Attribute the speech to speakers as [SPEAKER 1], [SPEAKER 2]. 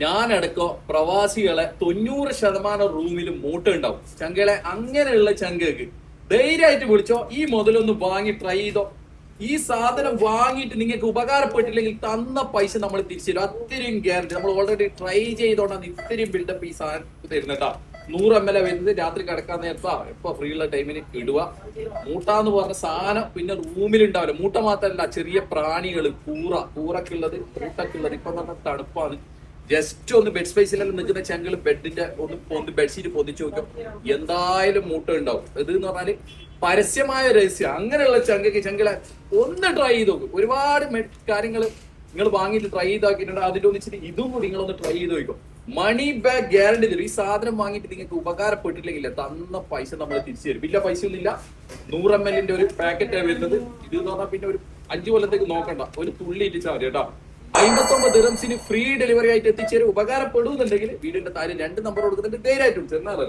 [SPEAKER 1] ഞാനടക്കം പ്രവാസികളെ 90% റൂമിലും മൂട്ടുണ്ടാവും. ചങ്കകളെ അങ്ങനെയുള്ള ചങ്കക്ക് ധൈര്യമായിട്ട് വിളിച്ചോ. ഈ മുതലൊന്ന് വാങ്ങി ട്രൈ ചെയ്തോ. ഈ സാധനം വാങ്ങിയിട്ട് നിങ്ങൾക്ക് ഉപകാരപ്പെട്ടില്ലെങ്കിൽ തന്ന പൈസ നമ്മൾ തിരിച്ചു തരും. അത്രയും ഗ്യാരണ്ടി. നമ്മൾ ഓൾറെഡി ട്രൈ ചെയ്തോണ്ടാണ് ഇത്രയും ബിൽഡപ്പ് ഈ സാധനം തരുന്നതാ. 100 ml വരുന്നത് രാത്രി കിടക്കാൻ നേരത്താ ഇപ്പൊ ഫ്രീ ഉള്ള ടൈമിന് ഇടുക. മൂട്ടാന്ന് പറഞ്ഞ സാധനം പിന്നെ റൂമിലുണ്ടാവില്ല. മൂട്ട മാത്രമല്ല, ചെറിയ പ്രാണികള്, കൂറക്കുള്ളത്, മൂട്ടക്കുള്ളത്. ഇപ്പൊ പറഞ്ഞ തണുപ്പാണ്. ജസ്റ്റ് ഒന്ന് ബെഡ് സ്പേസിലെല്ലാം നിൽക്കുന്ന ചങ്കള് ബെഡിന്റെ ഒന്ന് ബെഡ്ഷീറ്റ് പൊതിച്ചു നോക്കും, എന്തായാലും മൂട്ട ഉണ്ടാവും. ഇത് എന്ന് പറഞ്ഞാല് പരസ്യമായ രഹസ്യം. അങ്ങനെയുള്ള ചങ്കളെ ഒന്ന് ട്രൈ ചെയ്ത് നോക്കും. ഒരുപാട് കാര്യങ്ങൾ നിങ്ങൾ വാങ്ങിയിട്ട് ട്രൈ ചെയ്താക്കിയിട്ടുണ്ട്. അതിന്റെ ഒന്നിച്ചിട്ട് ഇതും കൂടി നിങ്ങളൊന്ന് ട്രൈ ചെയ്ത് നോക്കും. മണി ബാക്ക് ഗ്യാരണ്ടി തരും. ഈ സാധനം വാങ്ങിയിട്ട് നിങ്ങൾക്ക് ഉപകാരപ്പെട്ടില്ലെങ്കിൽ തന്ന പൈസ നമ്മൾ തിരിച്ചു തരും. വലിയ പൈസ ഒന്നുമില്ല. 100 ml ഒരു പാക്കറ്റാണ് വരുന്നത്. ഇത് എന്ന് പറഞ്ഞാൽ പിന്നെ ഒരു 5 കൊല്ലത്തേക്ക് നോക്കണ്ട, ഒരു തുള്ളി ഇടിച്ചാൽ മതി കേട്ടോ. 59 ദിറംസിന് ഫ്രീ ഡെലിവറി ആയിട്ട് എത്തിച്ചേരും. ഉപകാരപ്പെടുന്നുണ്ടെങ്കിൽ വീടിന്റെ താരം 2 നമ്പർ കൊടുക്കുന്നുണ്ട്. ധൈര്യമായിട്ടും ചെന്നാൽ